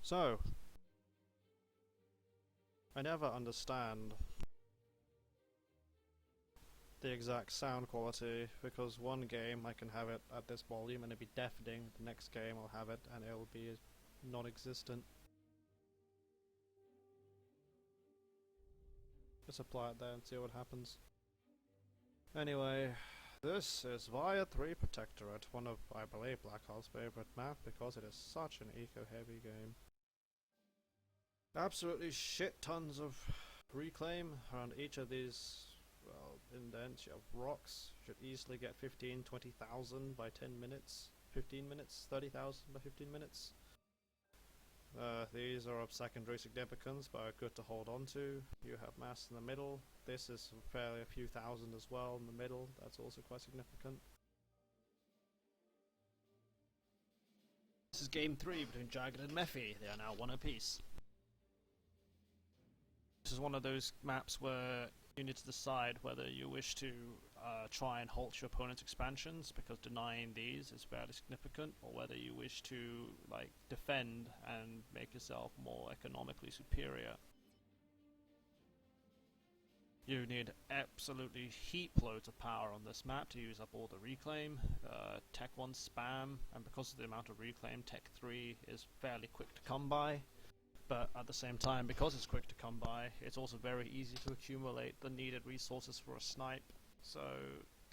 So, I never understand the exact sound quality, because one game I can have it at this volume and it'll be deafening, the next game I'll have it and it'll be non-existent. Just apply it there and see what happens. Anyway, this is Via 3 Protectorate, one of, I believe, Blackheart's favorite map because it is such an eco-heavy game. Absolutely shit tons of reclaim around each of these, well, indents. You have rocks, should easily get 20,000 by 10 minutes, 15 minutes, 30,000 by 15 minutes. These are of secondary significance, but are good to hold on to. You have mass in the middle. This is fairly a few thousand as well in the middle. That's also quite significant. This is game 3 between Jagged and Mephi. They are now one apiece. This is one of those maps where you need to decide whether you wish to try and halt your opponent's expansions, because denying these is fairly significant, or whether you wish to defend and make yourself more economically superior. You need absolutely heap loads of power on this map to use up all the reclaim. Tech 1 spam, and because of the amount of reclaim, Tech 3 is fairly quick to come by. But at the same time, because it's quick to come by, it's also very easy to accumulate the needed resources for a snipe. So,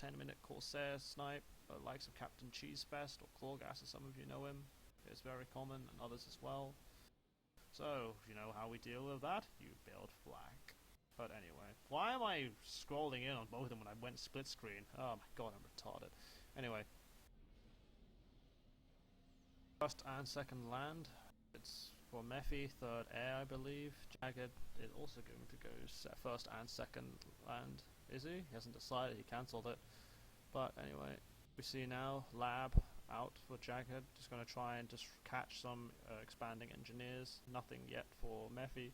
10-minute Corsair snipe, the likes of Captain Cheesefest or Clawgas, as some of you know him, is very common, and others as well. So, you know how we deal with that? You build flak. But anyway, why am I scrolling in on both of them when I went split screen? Oh my god, I'm retarded. Anyway. First and second land. It's for Mephi, third air, I believe. Jagged is also going to go first and second land. Is he? He hasn't decided, he cancelled it. But anyway, we see now lab out for Jagged. Just going to try and just catch some expanding engineers. Nothing yet for Mephi.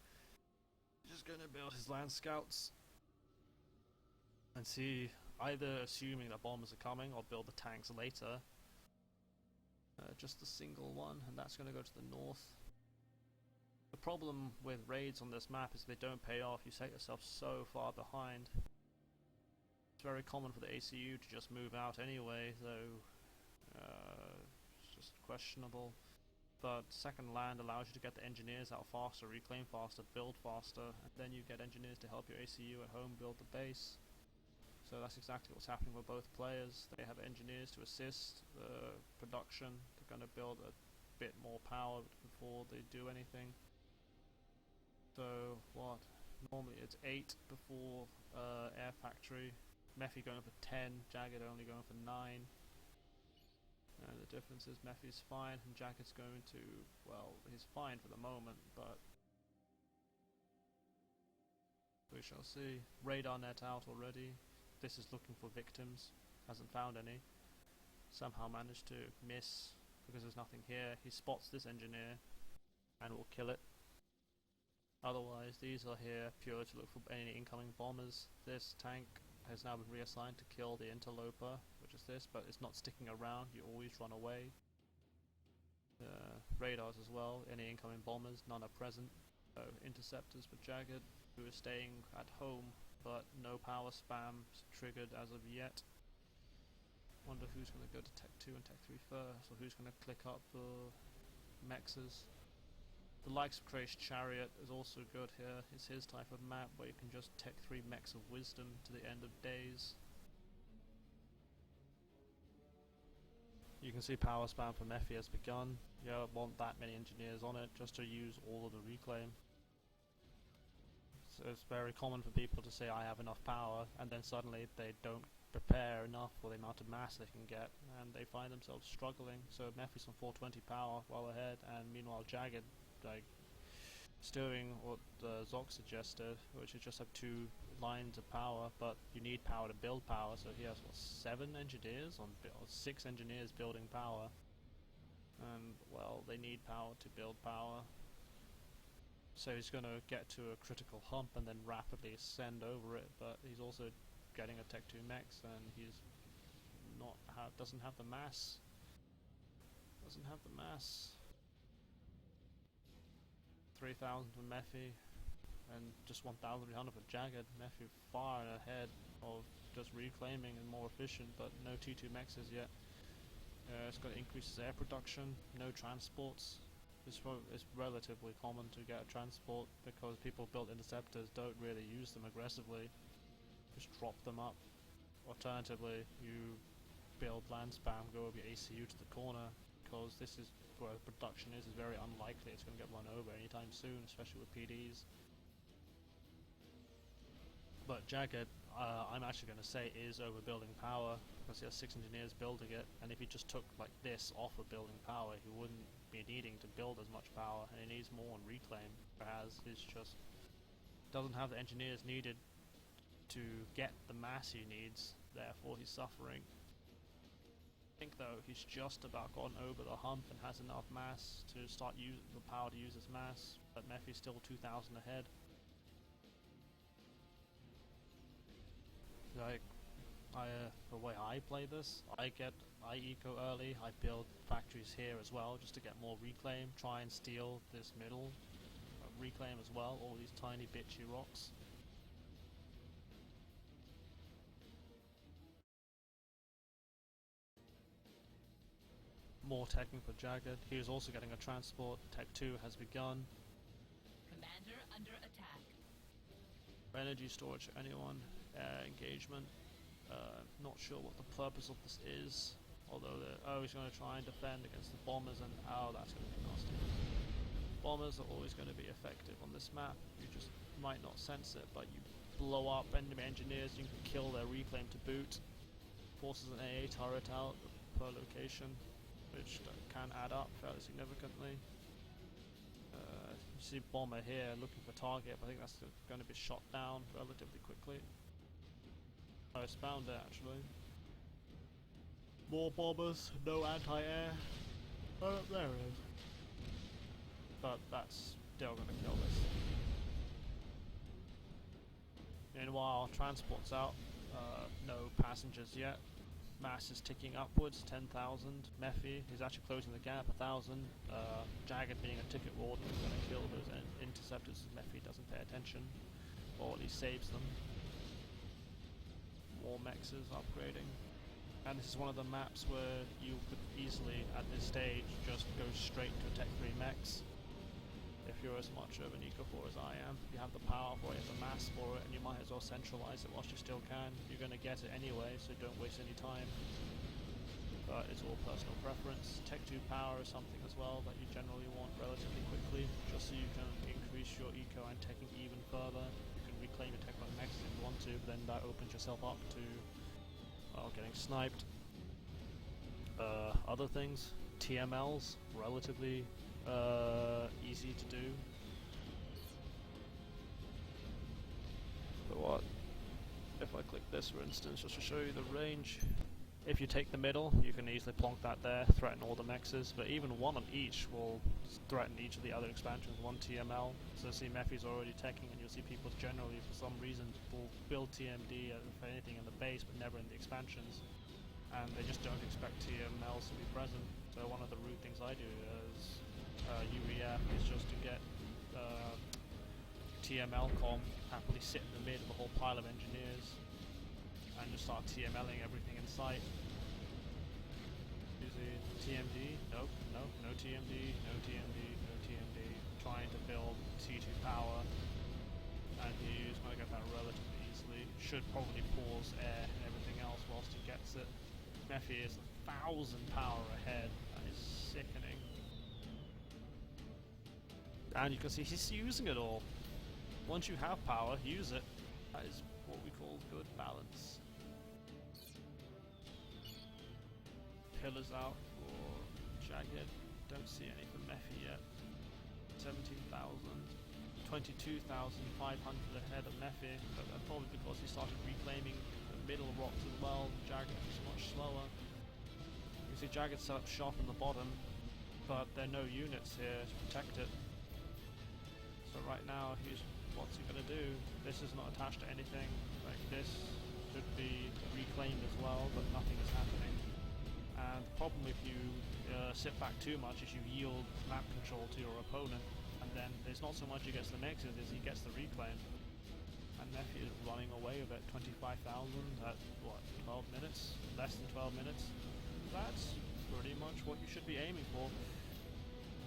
Just going to build his land scouts and see, either assuming that bombers are coming or build the tanks later. Just a single one, and that's going to go to the north. The problem with raids on this map is they don't pay off. You set yourself so far behind. It's very common for the ACU to just move out anyway, though it's just questionable. But second land allows you to get the engineers out faster, reclaim faster, build faster, and then you get engineers to help your ACU at home build the base. So that's exactly what's happening with both players. They have engineers to assist the production. They're going to build a bit more power before they do anything. So what? Normally it's 8 before Air Factory. Mephi going for 10, Jagged only going for 9. And the difference is Mephi's fine and Jagged's going to, well, he's fine for the moment, but we shall see. Radar net out already. This is looking for victims, hasn't found any. Somehow managed to miss because there's nothing here. He spots this engineer and will kill it. Otherwise, these are here pure to look for any incoming bombers. This tank has now been reassigned to kill the interloper, which is this, but it's not sticking around, you always run away. Radars as well, any incoming bombers, none are present. So interceptors for Jagged, who is staying at home, but no power spam triggered as of yet. Wonder who's going to go to Tech 2 and Tech 3 first, or who's going to click up the mexes. The likes of Crash Chariot is also good here. It's his type of map where you can just Tech 3 mechs of wisdom to the end of days. You can see power spam for Mephi has begun. You don't want that many engineers on it just to use all of the reclaim. So it's very common for people to say I have enough power, and then suddenly they don't prepare enough for the amount of mass they can get, and they find themselves struggling. So Mephi's on 420 power, well ahead, and meanwhile Jagged, still doing what Zoc suggested, which is just have 2 lines of power, but you need power to build power, so he has, what, 7 engineers on 6 engineers building power. And, well, they need power to build power. So he's going to get to a critical hump and then rapidly ascend over it, but he's also getting a Tech 2 mechs, and he's doesn't have the mass. 3,000 for Mephi, and just 1,300 for Jagged. Mephi far ahead of just reclaiming and more efficient, but no T2 mexes yet. It's got to increase its air production, no transports. It's relatively common to get a transport because people build interceptors don't really use them aggressively, just drop them up. Alternatively, you build land spam, go over your ACU to the corner, because this is where the production is very unlikely it's going to get run over anytime soon, especially with PDs. But Jagged, I'm actually going to say is overbuilding power, because he has 6 engineers building it, and if he just took like this off of building power, he wouldn't be needing to build as much power, and he needs more on reclaim, whereas he's just doesn't have the engineers needed to get the mass he needs, therefore he's suffering. I think though he's just about gotten over the hump and has enough mass to start using the power to use his mass, but Mephi's still 2,000 ahead. Like, the way I play this, I eco early, I build factories here as well just to get more reclaim, try and steal this middle reclaim as well, all these tiny bitchy rocks. More teching for Jagged. He is also getting a transport. Tech 2 has begun. Commander under attack. Energy storage for anyone. Engagement. Not sure what the purpose of this is. Although, he's going to try and defend against the bombers, and that's going to be nasty. Bombers are always going to be effective on this map. You just might not sense it, but you blow up enemy engineers, you can kill their reclaim to boot. Forces an AA turret out per location, which can add up fairly significantly. You see bomber here looking for target, but I think that's going to be shot down relatively quickly. Oh, it's found it actually. More bombers, no anti-air. Oh, there it is. But that's still going to kill this. Meanwhile, transport's out. No passengers yet. Mass is ticking upwards, 10,000. Mephi is actually closing the gap, 1,000. Jagged being a ticket warden is going to kill those interceptors if Mephi doesn't pay attention, or at least saves them. More mexes upgrading. And this is one of the maps where you could easily, at this stage, just go straight to a Tech 3 mex. If you're as much of an eco-4 as I am, you have the power for it, the mass for it, and you might as well centralize it whilst you still can. You're going to get it anyway, so don't waste any time. But it's all personal preference. Tech 2 power is something as well that you generally want relatively quickly, just so you can increase your eco and teching even further. You can reclaim your tech 1 mex if you want to, but then that opens yourself up to getting sniped. Other things, TMLs, relatively easy to do. So what? If I click this for instance, just to show you the range. If you take the middle, you can easily plonk that there, threaten all the mexes, but even one on each will threaten each of the other expansions, one TML. So see Mephi's already teching, and you'll see people generally, for some reason, will build TMD for anything in the base, but never in the expansions. And they just don't expect TMLs to be present. So one of the rude things I do as UEF is just to get TML com, happily sit in the mid of a whole pile of engineers, and just start TMLing everything in sight. Using TMD, nope, no TMD, no TMD, no TMD. Trying to build T2 power, and he's going to get that relatively easily. Should probably pause air and everything else whilst he gets it. Mephi is 1,000 power ahead, that is sickening. And you can see he's using it all. Once you have power, use it. That is what we call good balance. Pillars out for Jagged. Don't see any for Mephi yet. 17,000. 22,500 ahead of Mephi, but that's probably because he started reclaiming the middle rocks as well. Jagged is much slower. You see Jagged set up shop on the bottom, but there are no units here to protect it. So right now, what's he going to do? This is not attached to anything. Like this should be reclaimed as well, but nothing is happening. And the problem if you sit back too much is you yield map control to your opponent, and and then there's not so much he gets the mixes as he gets the reclaim. And Mephi is running away with it, 25,000 at what, 12 minutes? Less than 12 minutes? That's pretty much what you should be aiming for.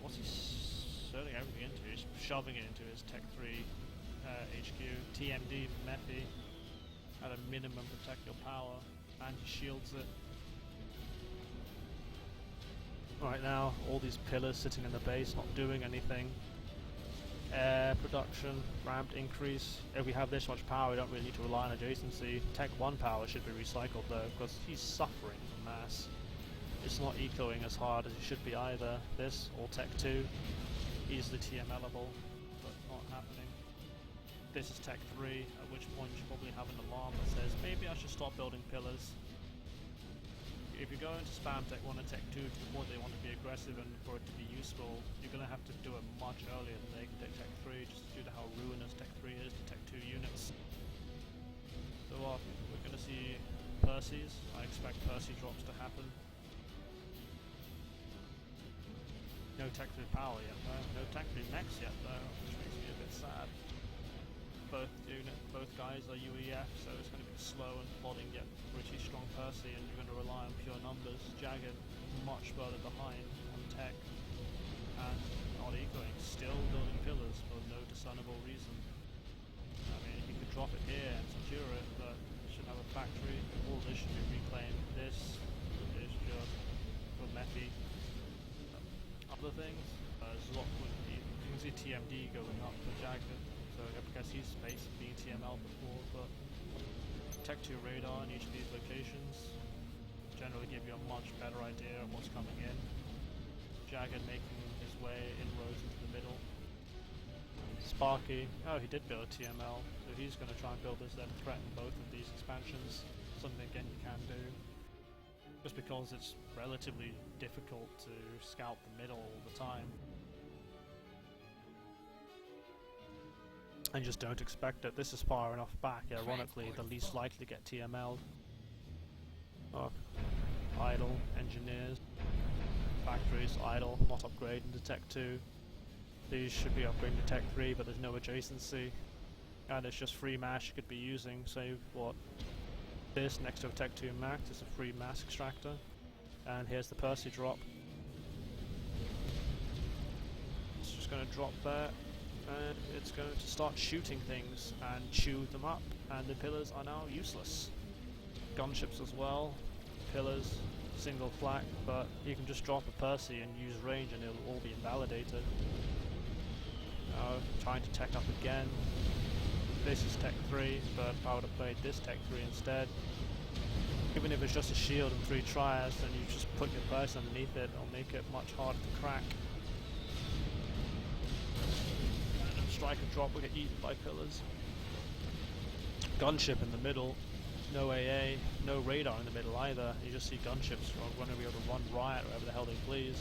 What's he turning everything into? He's shoving it into his Tech 3 HQ. TMD for Mephi. At a minimum protect your power. And he shields it. Right now, all these pillars sitting in the base, not doing anything. Air production, ramped increase. If we have this much power, we don't really need to rely on adjacency. Tech 1 power should be recycled though, because he's suffering from mass. It's not ecoing as hard as it should be either. This, or Tech 2, easily TMLable, but not happening. This is Tech 3, at which point you should probably have an alarm that says, maybe I should stop building pillars. If you're going to spam Tech 1 and Tech 2 to the point they want to be aggressive and for it to be useful, you're going to have to do it much earlier than they can take Tech 3, just due to how ruinous Tech 3 is to Tech 2 units. So we're going to see Percy's. I expect Percy drops to happen. No Tech 3 power yet though, no Tech 3 mechs yet though, which makes me a bit sad. Both guys are UEF, so it's going to be slow and plodding yet pretty strong Percy, and you're going to rely on pure numbers. Jagged much further behind on tech, and not ecoing, still building pillars for no discernible reason. I mean, he could drop it here and secure it, but it should have a factory. All this should be reclaimed. This is just for Mephi. Other things, you can see TMD going up for Jagged. So I guess he's space being TML before, but Tech 2 radar in each of these locations generally give you a much better idea of what's coming in. Jagged making his way inroads into the middle. Sparky, oh, he did build a TML, so he's going to try and build this then threaten both of these expansions. Something again you can do. Just because it's relatively difficult to scout the middle all the time. And just don't expect it. This is far enough back, ironically, the least likely to get TML'd. Oh, idle, engineers, factories, idle, not upgrading to Tech 2. These should be upgrading to Tech 3, but there's no adjacency. And it's just free mass you could be using, so what? This next to a Tech 2 Max is a free mass extractor. And here's the Percy drop. It's just going to drop there. And it's going to start shooting things and chew them up, and the pillars are now useless. Gunships as well, pillars, single flak, but you can just drop a Percy and use range and it'll all be invalidated. Now trying to tech up again. This is Tech 3, but I would have played this Tech 3 instead. Even if it's just a shield and 3 trias, then you just put your Percy underneath it, it'll make it much harder to crack. Strike and drop will get eaten by pillars. Gunship in the middle, no AA, no radar in the middle either. You just see gunships running able to run riot wherever the hell they please.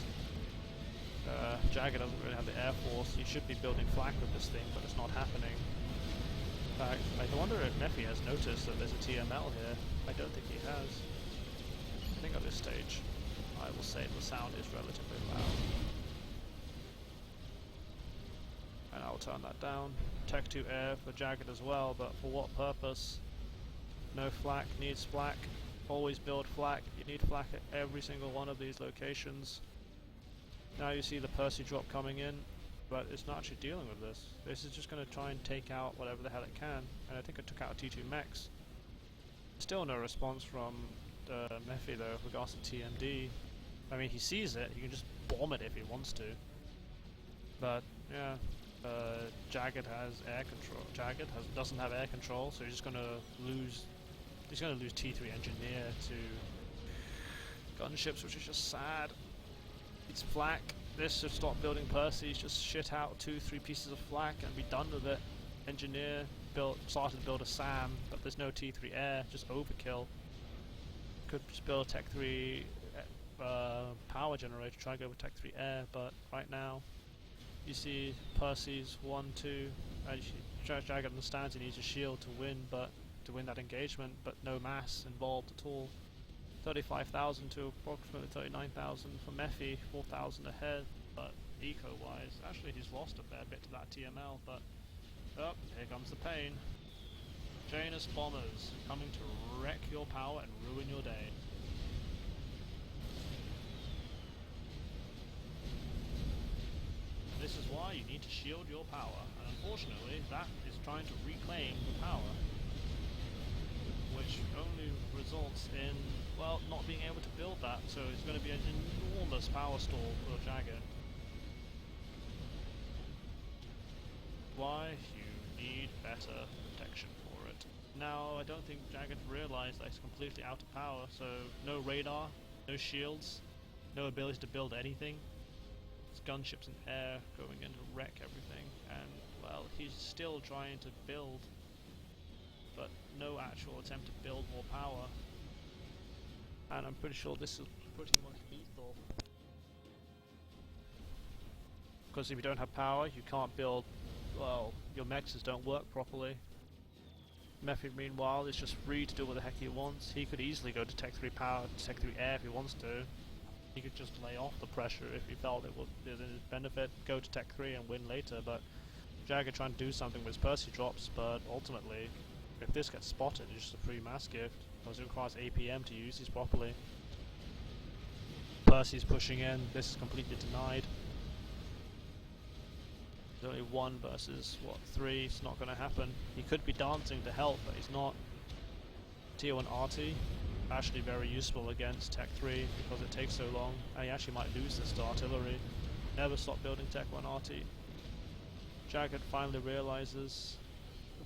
Jagged doesn't really have the air force. You should be building flak with this thing, but it's not happening. In fact, I wonder if Mephi has noticed that there's a TML here. I don't think he has. I think at this stage, I will say the sound is relatively loud. And I'll turn that down. Tech 2 air for Jagged as well, but for what purpose? No flak, needs flak. Always build flak. You need flak at every single one of these locations. Now you see the Percy drop coming in, but it's not actually dealing with this. This is just going to try and take out whatever the hell it can, and I think it took out T2 mechs. Still no response from Mephi though with regards to TMD. I mean, he sees it, he can just bomb it if he wants to. But yeah. Jagged has air control. Jagged doesn't have air control, so he's just gonna lose. He's gonna lose T3 engineer to gunships, which is just sad. It's flak. This should stop building Percy's. Just shit out 2-3 pieces of flak and be done with it. Engineer started to build a SAM, but there's no T3 air. Just overkill. Could just build a Tech 3 power generator. Try to go with Tech 3 air, but right now. You see Percy's 1-2, Jagged understands he needs a shield to win that engagement, but no mass involved at all. 35,000 to approximately 39,000 for Mephi, 4,000 ahead, but eco-wise. Actually, he's lost a fair bit to that TML, but... Oh, here comes the pain. Janus bombers, coming to wreck your power and ruin your day. This is why you need to shield your power, and unfortunately that is trying to reclaim the power, which only results in, well, not being able to build that, so it's going to be an enormous power stall for Jagged. Why? You need better protection for it. Now, I don't think Jagged realised that he's completely out of power, so no radar, no shields, no ability to build anything. Gunships in air going in to wreck everything, and well, he's still trying to build, but no actual attempt to build more power. And I'm pretty sure this is pretty much lethal, because if you don't have power, you can't build. Well, your mechs don't work properly. Mephi, meanwhile, is just free to do what the heck he wants. He could easily go to Tech 3 power, Tech 3 air if he wants to. He could just lay off the pressure if he felt it would be his benefit, go to Tech 3 and win later, but Jagged trying to do something with his Percy drops, but ultimately, if this gets spotted, it's just a free mass gift, because it requires APM to use these properly. Percy's pushing in, this is completely denied. There's only 1 versus, what, 3, it's not going to happen. He could be dancing to help, but he's not. Tier 1 RT. Actually very useful against Tech 3 because it takes so long, and he actually might lose this to artillery. Never stop building Tech 1 RT. Jagged finally realizes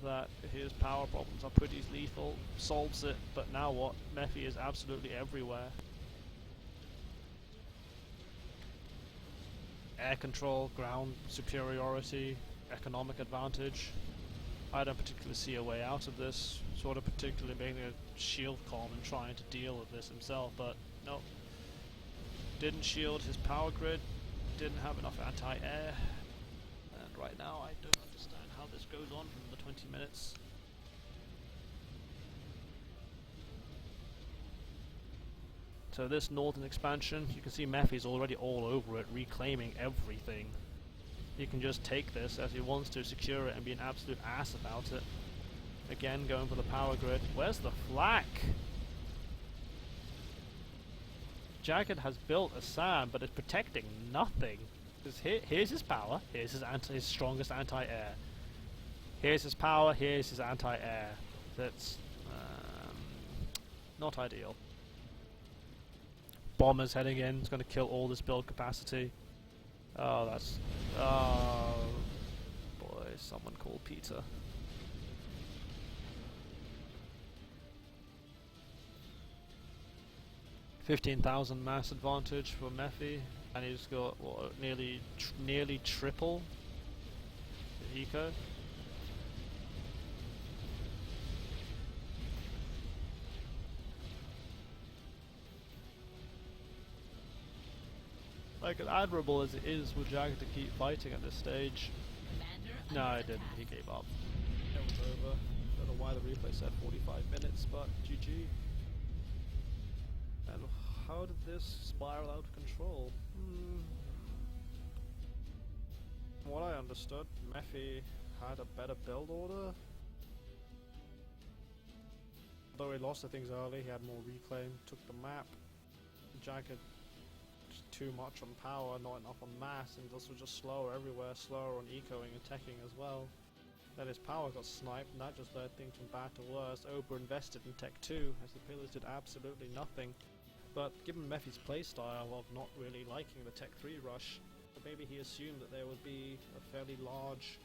that his power problems are pretty lethal, solves it, but now what? Mephi is absolutely everywhere. Air control, ground superiority, economic advantage. I don't particularly see a way out of this, sort of particularly making a shield comm and trying to deal with this himself, but nope. Didn't shield his power grid, didn't have enough anti-air, and right now I don't understand how this goes on for the 20 minutes. So this northern expansion, you can see Mephi's already all over it, reclaiming everything. He can just take this as he wants to, secure it, and be an absolute ass about it. Again, going for the power grid. Where's the flak? Jagged has built a SAM, but it's protecting nothing. Here's his power, here's his strongest anti-air. Here's his power, here's his anti-air. That's not ideal. Bombers heading in, it's going to kill all this build capacity. Oh, that's... Oh, boy, someone called Peter. $15,000 mass advantage for Mephi, and he's got, what, nearly triple the eco. Like, as admirable as it is for Jagged to keep fighting at this stage. No, I didn't. He gave up. It was over. Don't know why the replay said 45 minutes, but GG. And how did this spiral out of control? From what I understood, Mephi had a better build order. Although he lost the things early, he had more reclaim, took the map. Jagged too much on power, not enough on mass, and this was just slower everywhere, slower on ecoing and teching as well. Then his power got sniped, and that just led things from bad to worse. Ober invested in Tech 2, as the pillars did absolutely nothing. But given Mephi's playstyle of not really liking the Tech 3 rush, maybe he assumed that there would be a fairly large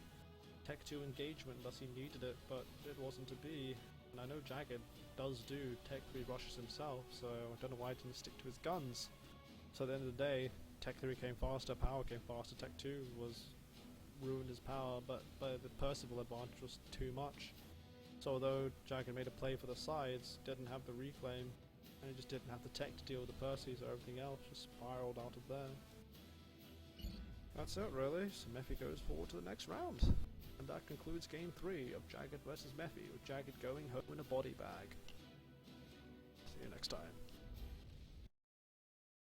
Tech 2 engagement, thus he needed it, but it wasn't to be. And I know Jagged does do Tech 3 rushes himself, so I don't know why he didn't stick to his guns. So at the end of the day, Tech 3 came faster, power came faster, Tech 2 ruined his power, but the Percival advantage was too much. So although Jagged made a play for the sides, didn't have the reclaim, and he just didn't have the tech to deal with the Percy, so everything else just spiraled out of there. That's it really, so Mephi goes forward to the next round. And that concludes game 3 of Jagged vs Mephi, with Jagged going home in a body bag. See you next time.